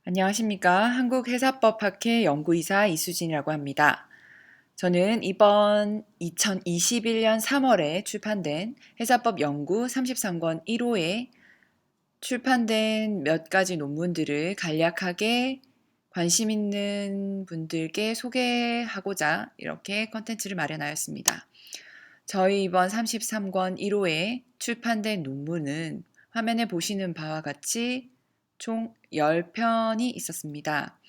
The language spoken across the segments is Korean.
안녕하십니까. 한국회사법학회 연구이사 이수진이라고 합니다. 저는 이번 2021년 3월에 출판된 회사법 연구 33권 1호에 출판된 몇 가지 논문들을 간략하게 관심 있는 분들께 소개하고자 이렇게 컨텐츠를 마련하였습니다. 저희 이번 33권 1호에 출판된 논문은 화면에 보시는 바와 같이 총 10편이 있었습니다.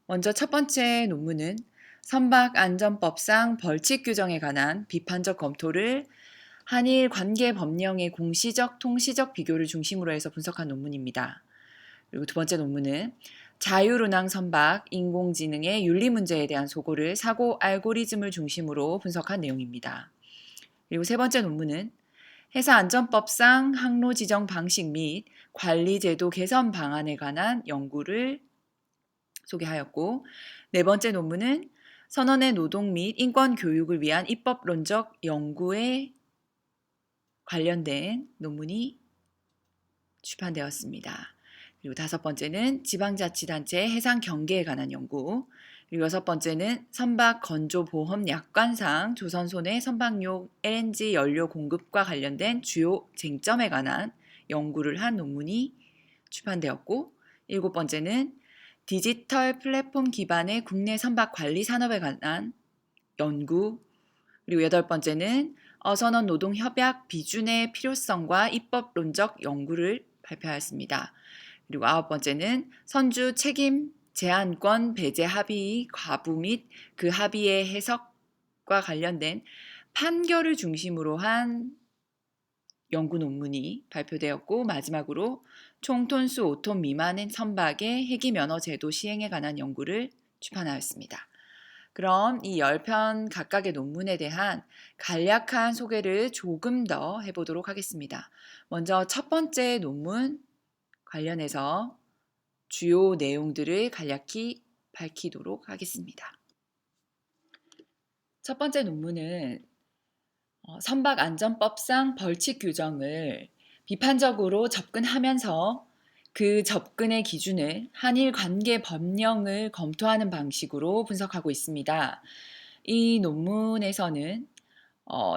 먼저 첫 번째 논문은 선박안전법상 벌칙 규정에 관한 비판적 검토를 한일 관계 법령의 공시적, 통시적 비교를 중심으로 해서 분석한 논문입니다. 그리고 두 번째 논문은 자율운항 선박, 인공지능의 윤리 문제에 대한 사고 알고리즘을 중심으로 분석한 내용입니다. 그리고 세 번째 논문은 해사안전법상 항로 지정 방식 및 관리제도 개선 방안에 관한 연구를 소개하였고, 네 번째 논문은 선원의 노동 및 인권 교육을 위한 입법론적 연구에 관련된 논문이 출판되었습니다. 그리고 다섯 번째는 지방자치단체의 해상 경계에 관한 연구, 그리고 여섯 번째는 선박 건조 보험 약관상 조선소 내 선박용 LNG 연료 공급과 관련된 주요 쟁점에 관한 연구를 한 논문이 출판되었고, 일곱 번째는 디지털 플랫폼 기반의 국내 선박 관리 산업에 관한 연구, 그리고 여덟 번째는 어선원 노동 협약 비준의 필요성과 입법론적 연구를 발표하였습니다. 그리고 아홉 번째는 선주 책임 제한권 배제 합의 과부 및 그 합의의 해석과 관련된 판결을 중심으로 한 연구 논문이 발표되었고, 마지막으로 총톤수 5톤 미만인 선박의 해기 면허 제도 시행에 관한 연구를 출판하였습니다. 그럼 이 10편 각각의 논문에 대한 간략한 소개를 조금 더 해보도록 하겠습니다. 먼저 첫 번째 논문 관련해서 주요 내용들을 간략히 밝히도록 하겠습니다. 첫 번째 논문은 선박안전법상 벌칙 규정을 비판적으로 접근하면서 그 접근의 기준을 한일 관계 법령을 검토하는 방식으로 분석하고 있습니다. 이 논문에서는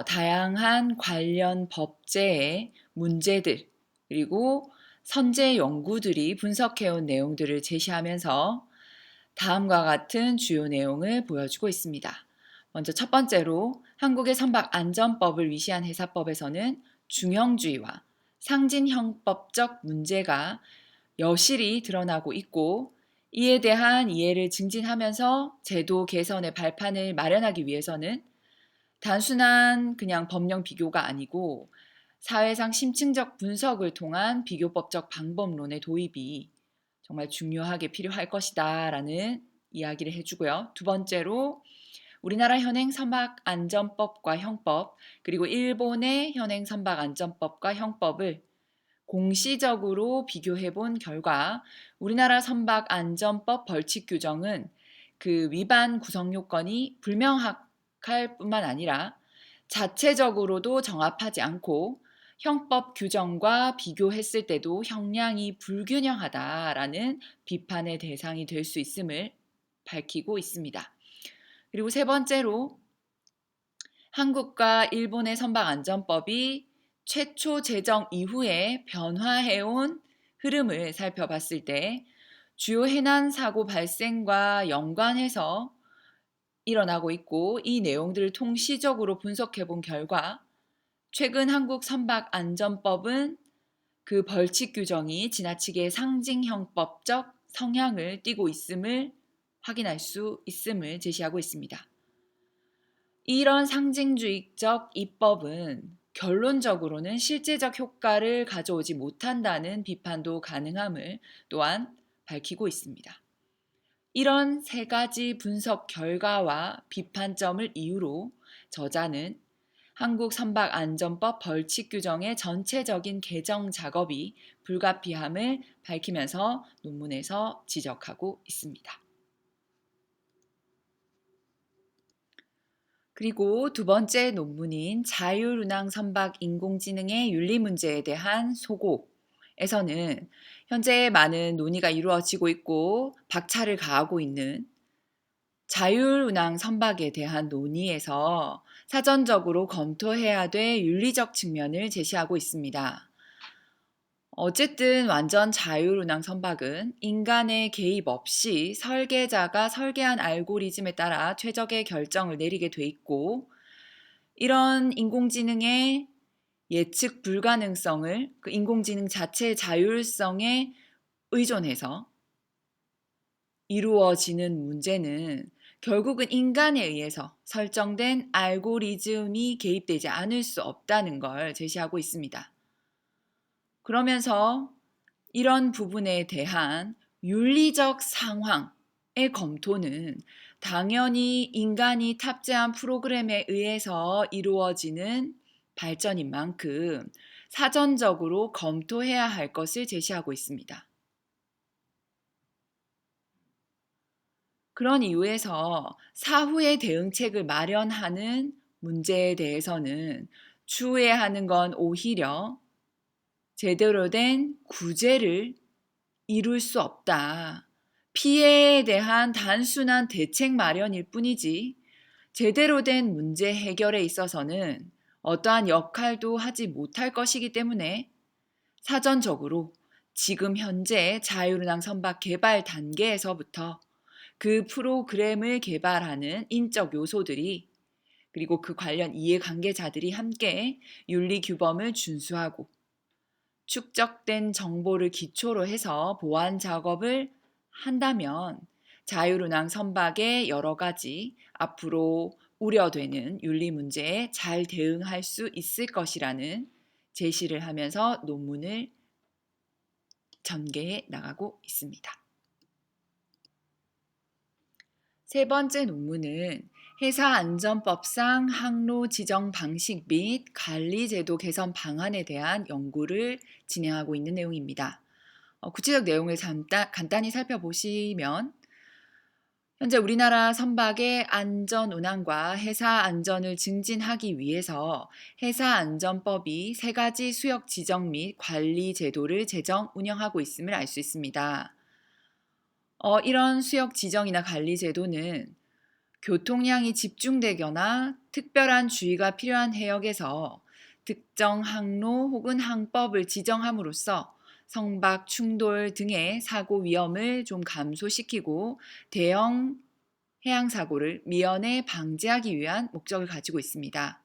다양한 관련 법제의 문제들 그리고 선제 연구들이 분석해온 내용들을 제시하면서 다음과 같은 주요 내용을 보여주고 있습니다. 먼저 첫 번째로 한국의 선박안전법을 위시한 해사법에서는 중형주의와 상진형법적 문제가 여실히 드러나고 있고, 이에 대한 이해를 증진하면서 제도 개선의 발판을 마련하기 위해서는 단순한 그냥 법령 비교가 아니고 사회상 심층적 분석을 통한 비교법적 방법론의 도입이 정말 중요하게 필요할 것이다 라는 이야기를 해주고요. 두 번째로 우리나라 현행 선박안전법과 형법, 그리고 일본의 현행 선박안전법과 형법을 공시적으로 비교해 본 결과 우리나라 선박안전법 벌칙 규정은 그 위반 구성 요건이 불명확할 뿐만 아니라 자체적으로도 정합하지 않고 형법 규정과 비교했을 때도 형량이 불균형하다라는 비판의 대상이 될 수 있음을 밝히고 있습니다. 그리고 세 번째로 한국과 일본의 선박안전법이 최초 제정 이후에 변화해온 흐름을 살펴봤을 때 주요 해난 사고 발생과 연관해서 일어나고 있고, 이 내용들을 통시적으로 분석해 본 결과 최근 한국 선박안전법은 그 벌칙 규정이 지나치게 상징형법적 성향을 띠고 있음을 확인할 수 있음을 제시하고 있습니다. 이런 상징주의적 입법은 결론적으로는 실제적 효과를 가져오지 못한다는 비판도 가능함을 또한 밝히고 있습니다. 이런 세 가지 분석 결과와 비판점을 이유로 저자는 한국 선박안전법 벌칙 규정의 전체적인 개정 작업이 불가피함을 밝히면서 논문에서 지적하고 있습니다. 그리고 두 번째 논문인 자율운항 선박 인공지능의 윤리 문제에 대한 소고에서는 현재 많은 논의가 이루어지고 있고 박차를 가하고 있는 자율운항 선박에 대한 논의에서 사전적으로 검토해야 될 윤리적 측면을 제시하고 있습니다. 어쨌든 완전 자율운항 선박은 인간의 개입 없이 설계자가 설계한 알고리즘에 따라 최적의 결정을 내리게 돼 있고, 이런 인공지능의 예측 불가능성을 그 인공지능 자체의 자율성에 의존해서 이루어지는 문제는 결국은 인간에 의해서 설정된 알고리즘이 개입되지 않을 수 없다는 걸 제시하고 있습니다. 그러면서 이런 부분에 대한 윤리적 상황의 검토는 당연히 인간이 탑재한 프로그램에 의해서 이루어지는 발전인 만큼 사전적으로 검토해야 할 것을 제시하고 있습니다. 그런 이유에서 사후의 대응책을 마련하는 문제에 대해서는 추후에 하는 건 오히려 제대로 된 구제를 이룰 수 없다. 피해에 대한 단순한 대책 마련일 뿐이지 제대로 된 문제 해결에 있어서는 어떠한 역할도 하지 못할 것이기 때문에 사전적으로 지금 현재 자율운항 선박 개발 단계에서부터 그 프로그램을 개발하는 인적 요소들이 그리고 그 관련 이해관계자들이 함께 윤리 규범을 준수하고 축적된 정보를 기초로 해서 보안 작업을 한다면 자율운항 선박의 여러 가지 앞으로 우려되는 윤리 문제에 잘 대응할 수 있을 것이라는 제시를 하면서 논문을 전개해 나가고 있습니다. 세 번째 논문은 해사안전법상 항로 지정 방식 및 관리제도 개선 방안에 대한 연구를 진행하고 있는 내용입니다. 구체적 내용을 간단히 살펴보시면 현재 우리나라 선박의 안전 운항과 해사 안전을 증진하기 위해서 해사안전법이 세 가지 수역 지정 및 관리 제도를 제정 운영하고 있음을 알 수 있습니다. 이런 수역 지정이나 관리 제도는 교통량이 집중되거나 특별한 주의가 필요한 해역에서 특정 항로 혹은 항법을 지정함으로써 선박 충돌 등의 사고 위험을 좀 감소시키고 대형 해양 사고를 미연에 방지하기 위한 목적을 가지고 있습니다.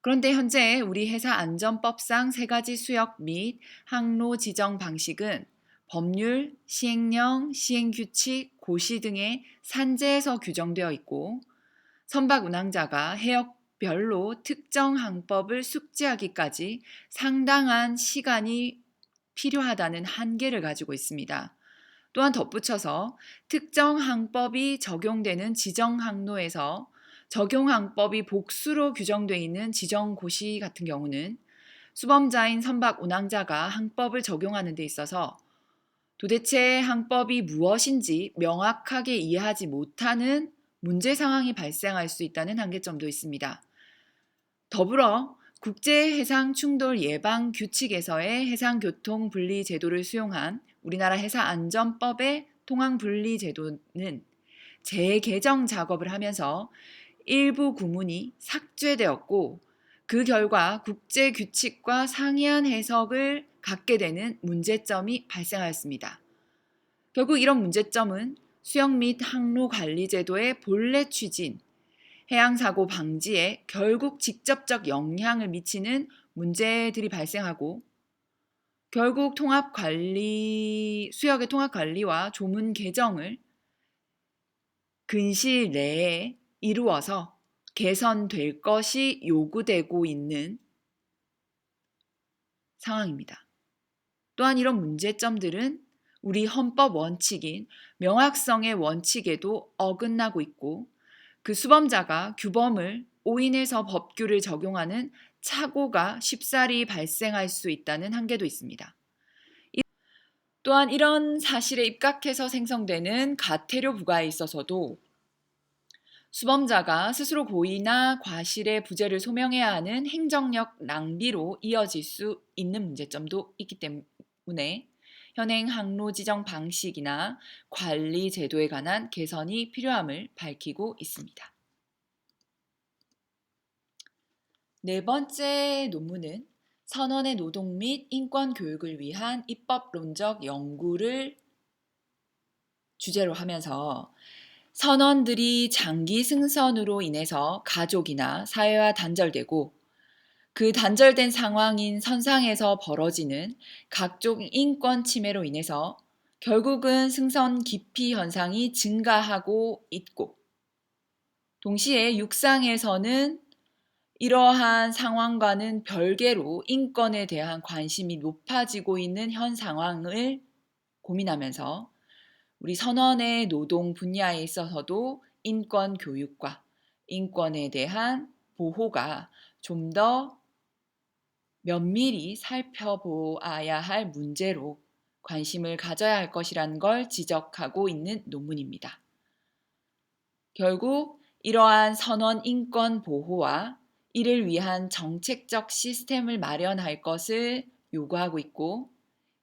그런데 현재 우리 해사 안전법상 세 가지 수역 및 항로 지정 방식은 법률, 시행령, 시행규칙, 고시 등의 산재에서 규정되어 있고 선박 운항자가 해역별로 특정 항법을 숙지하기까지 상당한 시간이 필요하다는 한계를 가지고 있습니다. 또한 덧붙여서 특정 항법이 적용되는 지정 항로에서 적용 항법이 복수로 규정되어 있는 지정 고시 같은 경우는 수범자인 선박 운항자가 항법을 적용하는 데 있어서 도대체 항법이 무엇인지 명확하게 이해하지 못하는 문제 상황이 발생할 수 있다는 한계점도 있습니다. 더불어 국제해상 충돌 예방 규칙에서의 해상교통 분리 제도를 수용한 우리나라 해사안전법의 통항 분리 제도는 재개정 작업을 하면서 일부 구문이 삭제되었고 그 결과 국제 규칙과 상이한 해석을 갖게 되는 문제점이 발생하였습니다. 결국 이런 문제점은 수역 및 항로 관리 제도의 본래 취지인 해양사고 방지에 결국 직접적 영향을 미치는 문제들이 발생하고 결국 수역의 통합관리와 조문 개정을 근시일 내에 이루어서 개선될 것이 요구되고 있는 상황입니다. 또한 이런 문제점들은 우리 헌법 원칙인 명확성의 원칙에도 어긋나고 있고 그 수범자가 규범을 오인해서 법규를 적용하는 착오가 쉽사리 발생할 수 있다는 한계도 있습니다. 또한 이런 사실에 입각해서 생성되는 가태료 부과에 있어서도 수범자가 스스로 고의나 과실의 부재를 소명해야 하는 행정력 낭비로 이어질 수 있는 문제점도 있기 때문에 현행 항로 지정 방식이나 관리 제도에 관한 개선이 필요함을 밝히고 있습니다. 네 번째 논문은 선원의 노동 및 인권 교육을 위한 입법론적 연구를 주제로 하면서 선원들이 장기 승선으로 인해서 가족이나 사회와 단절되고 그 단절된 상황인 선상에서 벌어지는 각종 인권 침해로 인해서 결국은 승선 기피 현상이 증가하고 있고 동시에 육상에서는 이러한 상황과는 별개로 인권에 대한 관심이 높아지고 있는 현 상황을 고민하면서 우리 선원의 노동 분야에 있어서도 인권 교육과 인권에 대한 보호가 좀 더 면밀히 살펴보아야 할 문제로 관심을 가져야 할 것이라는 걸 지적하고 있는 논문입니다. 결국 이러한 선원 인권 보호와 이를 위한 정책적 시스템을 마련할 것을 요구하고 있고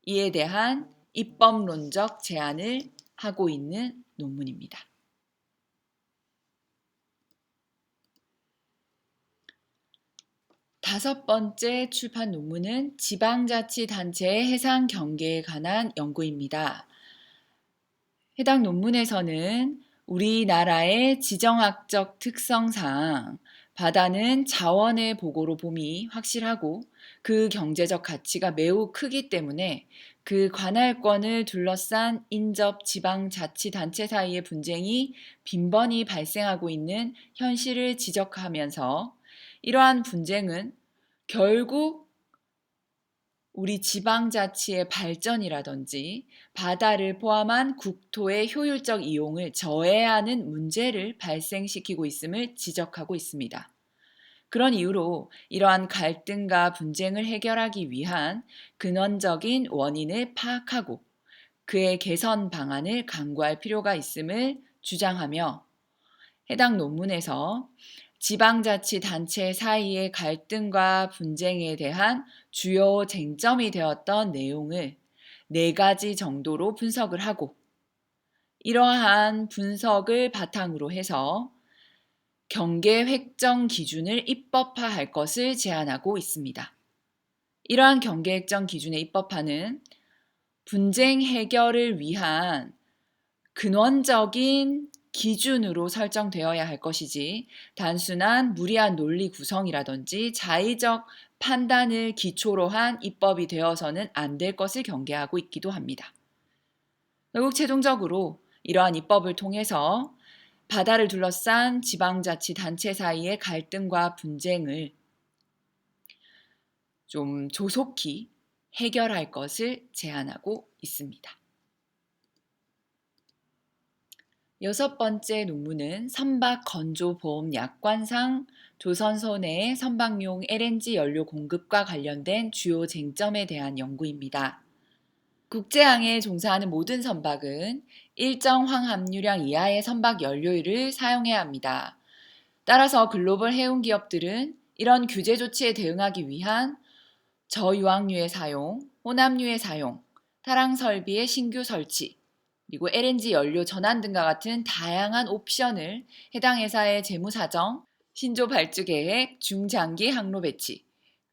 이에 대한 입법론적 제안을 하고 있는 논문입니다. 다섯 번째 출판 논문은 지방자치단체의 해상 경계에 관한 연구입니다. 해당 논문에서는 우리나라의 지정학적 특성상 바다는 자원의 보고로 봄이 확실하고 그 경제적 가치가 매우 크기 때문에 그 관할권을 둘러싼 인접 지방자치단체 사이의 분쟁이 빈번히 발생하고 있는 현실을 지적하면서 이러한 분쟁은 결국 우리 지방자치의 발전이라든지 바다를 포함한 국토의 효율적 이용을 저해하는 문제를 발생시키고 있음을 지적하고 있습니다. 그런 이유로 이러한 갈등과 분쟁을 해결하기 위한 근원적인 원인을 파악하고 그의 개선 방안을 강구할 필요가 있음을 주장하며 해당 논문에서 지방자치단체 사이의 갈등과 분쟁에 대한 주요 쟁점이 되었던 내용을 4가지 정도로 분석을 하고 이러한 분석을 바탕으로 해서 경계 획정 기준을 입법화할 것을 제안하고 있습니다. 이러한 경계 획정 기준의 입법화는 분쟁 해결을 위한 근원적인 기준으로 설정되어야 할 것이지 단순한 무리한 논리 구성이라든지 자의적 판단을 기초로 한 입법이 되어서는 안 될 것을 경계하고 있기도 합니다. 결국 최종적으로 이러한 입법을 통해서 바다를 둘러싼 지방자치단체 사이의 갈등과 분쟁을 좀 조속히 해결할 것을 제안하고 있습니다. 여섯 번째 논문은 선박 건조 보험 약관상 조선소 내 선박용 LNG 연료 공급과 관련된 주요 쟁점에 대한 연구입니다. 국제항해에 종사하는 모든 선박은 일정 황함유량 이하의 선박 연료를 사용해야 합니다. 따라서 글로벌 해운 기업들은 이런 규제 조치에 대응하기 위한 저유황유의 사용, 혼합유의 사용, 타랑 설비의 신규 설치, 그리고 LNG 연료 전환 등과 같은 다양한 옵션을 해당 회사의 재무사정, 신조 발주 계획, 중장기 항로 배치,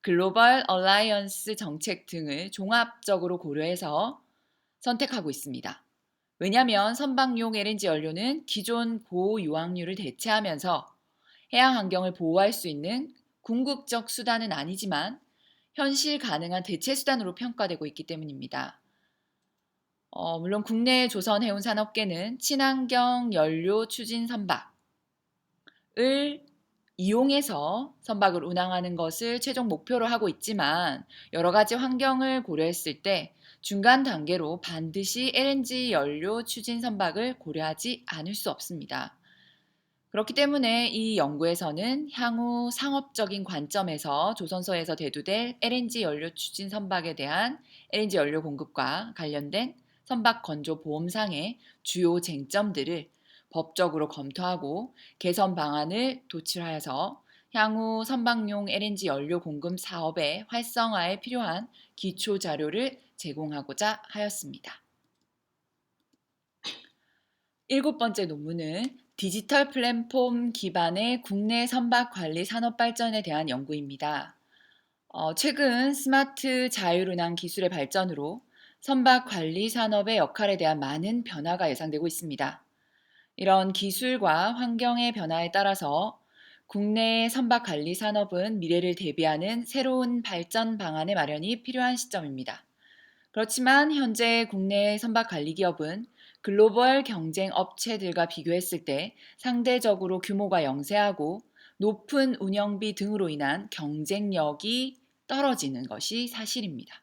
글로벌 얼라이언스 정책 등을 종합적으로 고려해서 선택하고 있습니다. 왜냐하면 선박용 LNG 연료는 기존 고유황유를 대체하면서 해양 환경을 보호할 수 있는 궁극적 수단은 아니지만 현실 가능한 대체 수단으로 평가되고 있기 때문입니다. 물론 국내 조선 해운 산업계는 친환경 연료 추진 선박을 이용해서 선박을 운항하는 것을 최종 목표로 하고 있지만 여러 가지 환경을 고려했을 때 중간 단계로 반드시 LNG 연료 추진 선박을 고려하지 않을 수 없습니다. 그렇기 때문에 이 연구에서는 향후 상업적인 관점에서 조선소에서 대두될 LNG 연료 추진 선박에 대한 LNG 연료 공급과 관련된 선박 건조 보험상의 주요 쟁점들을 법적으로 검토하고 개선 방안을 도출하여서 향후 선박용 LNG 연료 공급 사업의 활성화에 필요한 기초 자료를 제공하고자 하였습니다. 7번째 논문은 디지털 플랫폼 기반의 국내 선박 관리 산업 발전에 대한 연구입니다. 최근 스마트 자율운항 기술의 발전으로 선박 관리 산업의 역할에 대한 많은 변화가 예상되고 있습니다. 이런 기술과 환경의 변화에 따라서 국내 선박 관리 산업은 미래를 대비하는 새로운 발전 방안의 마련이 필요한 시점입니다. 그렇지만 현재 국내 선박 관리 기업은 글로벌 경쟁 업체들과 비교했을 때 상대적으로 규모가 영세하고 높은 운영비 등으로 인한 경쟁력이 떨어지는 것이 사실입니다.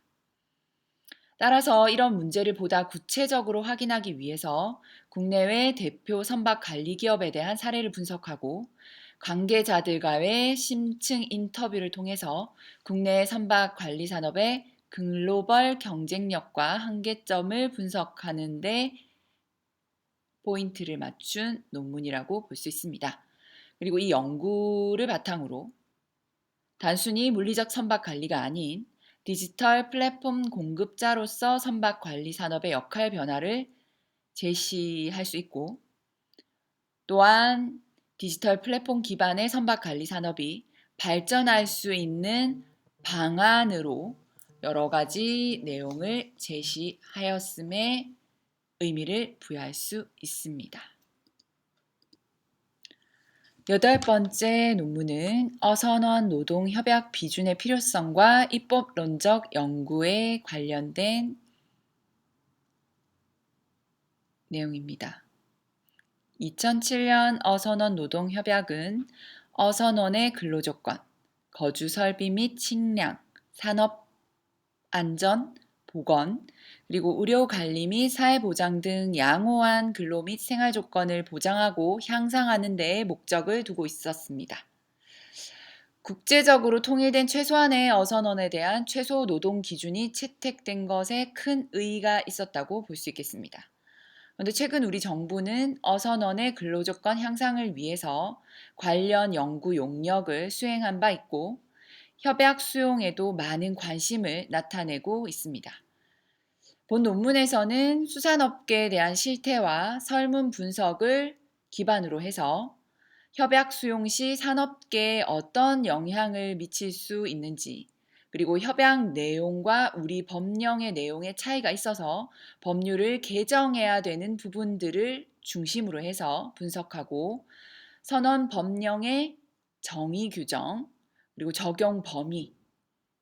따라서 이런 문제를 보다 구체적으로 확인하기 위해서 국내외 대표 선박 관리 기업에 대한 사례를 분석하고 관계자들과의 심층 인터뷰를 통해서 국내 선박 관리 산업의 글로벌 경쟁력과 한계점을 분석하는 데 포인트를 맞춘 논문이라고 볼 수 있습니다. 그리고 이 연구를 바탕으로 단순히 물리적 선박 관리가 아닌 디지털 플랫폼 공급자로서 선박 관리 산업의 역할 변화를 제시할 수 있고, 또한 디지털 플랫폼 기반의 선박 관리 산업이 발전할 수 있는 방안으로 여러 가지 내용을 제시하였음에 의미를 부여할 수 있습니다. 8번째 논문은 어선원 노동협약 비준의 필요성과 입법론적 연구에 관련된 내용입니다. 2007년 어선원 노동협약은 어선원의 근로조건, 거주 설비 및 식량, 산업 안전, 보건, 그리고 의료 관리 및 사회보장 등 양호한 근로 및 생활 조건을 보장하고 향상하는 데에 목적을 두고 있었습니다. 국제적으로 통일된 최소한의 어선원에 대한 최소 노동 기준이 채택된 것에 큰 의의가 있었다고 볼 수 있겠습니다. 그런데 최근 우리 정부는 어선원의 근로조건 향상을 위해서 관련 연구 용역을 수행한 바 있고 협약 수용에도 많은 관심을 나타내고 있습니다. 본 논문에서는 수산업계에 대한 실태와 설문 분석을 기반으로 해서 협약 수용 시 산업계에 어떤 영향을 미칠 수 있는지, 그리고 협약 내용과 우리 법령의 내용에 차이가 있어서 법률을 개정해야 되는 부분들을 중심으로 해서 분석하고 선언 법령의 정의 규정, 그리고 적용 범위,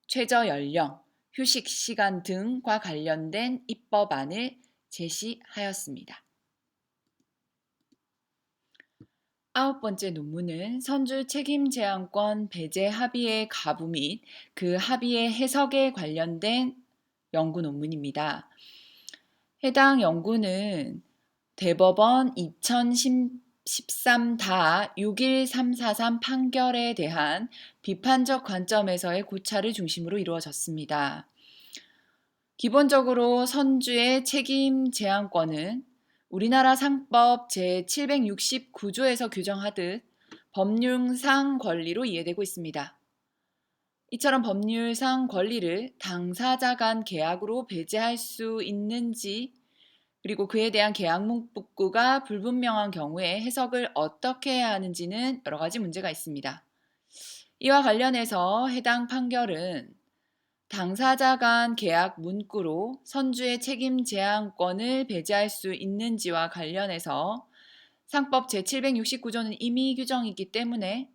최저 연령, 휴식 시간 등과 관련된 입법안을 제시하였습니다. 9번째 논문은 선주 책임제한권 배제 합의의 가부 및 그 합의의 해석에 관련된 연구 논문입니다. 해당 연구는 대법원 2013-61343 판결에 대한 비판적 관점에서의 고찰을 중심으로 이루어졌습니다. 기본적으로 선주의 책임 제한권은 우리나라 상법 제769조에서 규정하듯 법률상 권리로 이해되고 있습니다. 이처럼 법률상 권리를 당사자 간 계약으로 배제할 수 있는지, 그리고 그에 대한 계약 문구가 불분명한 경우에 해석을 어떻게 해야 하는지는 여러 가지 문제가 있습니다. 이와 관련해서 해당 판결은 당사자 간 계약 문구로 선주의 책임 제한권을 배제할 수 있는지와 관련해서 상법 제769조는 이미 규정이기 때문에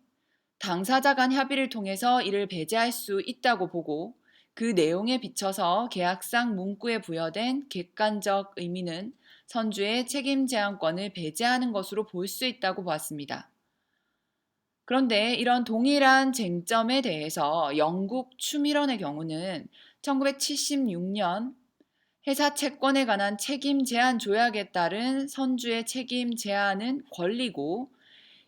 당사자 간 협의를 통해서 이를 배제할 수 있다고 보고 그 내용에 비춰서 계약상 문구에 부여된 객관적 의미는 선주의 책임 제한권을 배제하는 것으로 볼 수 있다고 보았습니다. 그런데 이런 동일한 쟁점에 대해서 영국 추미런의 경우는 1976년 회사 채권에 관한 책임 제한 조약에 따른 선주의 책임 제한은 권리고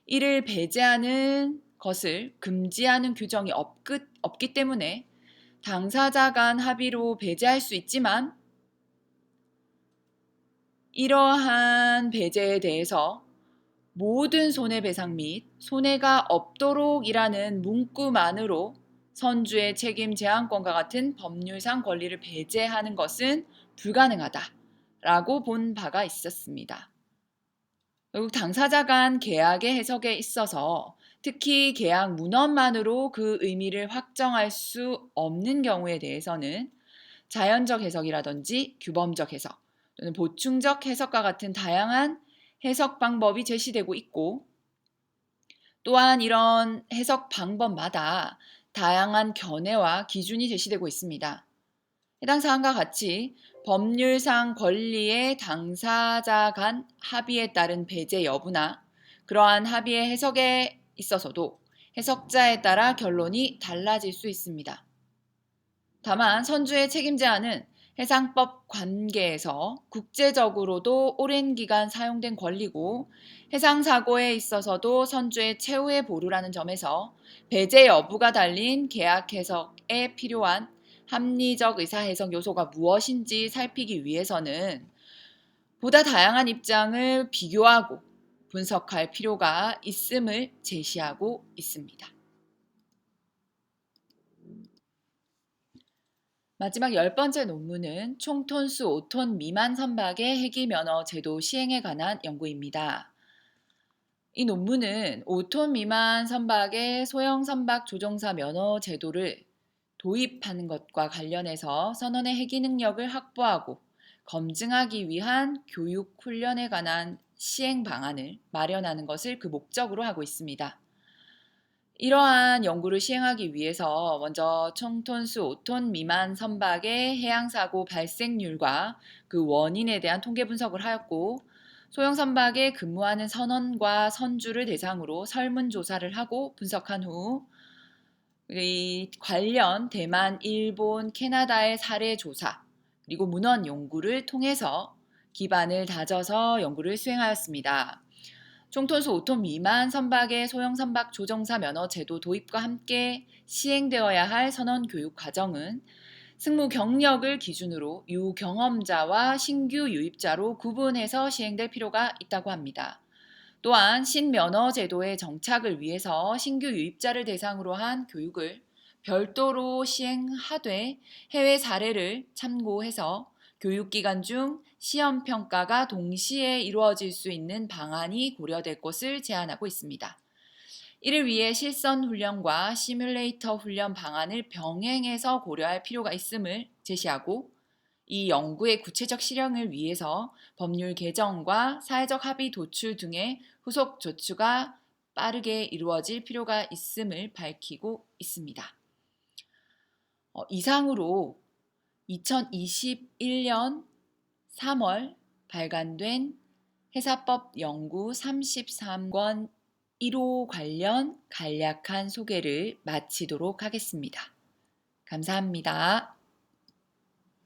이를 배제하는 것을 금지하는 규정이 없기 때문에 당사자 간 합의로 배제할 수 있지만 이러한 배제에 대해서 모든 손해배상 및 손해가 없도록이라는 문구만으로 선주의 책임 제한권과 같은 법률상 권리를 배제하는 것은 불가능하다라고 본 바가 있었습니다. 결국 당사자 간 계약의 해석에 있어서 특히 계약 문헌만으로 그 의미를 확정할 수 없는 경우에 대해서는 자연적 해석이라든지 규범적 해석 또는 보충적 해석과 같은 다양한 해석 방법이 제시되고 있고, 또한 이런 해석 방법마다 다양한 견해와 기준이 제시되고 있습니다. 해당 사항과 같이 법률상 권리의 당사자 간 합의에 따른 배제 여부나 그러한 합의의 해석에 있어서도 해석자에 따라 결론이 달라질 수 있습니다. 다만 선주의 책임 제한은 해상법 관계에서 국제적으로도 오랜 기간 사용된 권리고, 해상사고에 있어서도 선주의 최후의 보루라는 점에서 배제 여부가 달린 계약 해석에 필요한 합리적 의사해석 요소가 무엇인지 살피기 위해서는 보다 다양한 입장을 비교하고 분석할 필요가 있음을 제시하고 있습니다. 마지막 10번째 논문은 총톤수 5톤 미만 선박의 해기 면허 제도 시행에 관한 연구입니다. 이 논문은 5톤 미만 선박의 소형 선박 조종사 면허 제도를 도입하는 것과 관련해서 선원의 해기 능력을 확보하고 검증하기 위한 교육 훈련에 관한 시행 방안을 마련하는 것을 그 목적으로 하고 있습니다. 이러한 연구를 시행하기 위해서 먼저 총톤수 5톤 미만 선박의 해양사고 발생률과 그 원인에 대한 통계 분석을 하였고, 소형 선박에 근무하는 선원과 선주를 대상으로 설문조사를 하고 분석한 후 이 관련 대만, 일본, 캐나다의 사례 조사 그리고 문헌 연구를 통해서 기반을 다져서 연구를 수행하였습니다. 총톤수 5톤 미만 선박의 소형 선박 조종사 면허 제도 도입과 함께 시행되어야 할 선원 교육 과정은 승무 경력을 기준으로 유경험자와 신규 유입자로 구분해서 시행될 필요가 있다고 합니다. 또한 신면허 제도의 정착을 위해서 신규 유입자를 대상으로 한 교육을 별도로 시행하되 해외 사례를 참고해서 교육기간 중 시험평가가 동시에 이루어질 수 있는 방안이 고려될 것을 제안하고 있습니다. 이를 위해 실선 훈련과 시뮬레이터 훈련 방안을 병행해서 고려할 필요가 있음을 제시하고, 이 연구의 구체적 실행을 위해서 법률 개정과 사회적 합의 도출 등의 후속 조치가 빠르게 이루어질 필요가 있음을 밝히고 있습니다. 이상으로 2021년 3월 발간된 해사법 연구 33권 1호 관련 간략한 소개를 마치도록 하겠습니다. 감사합니다.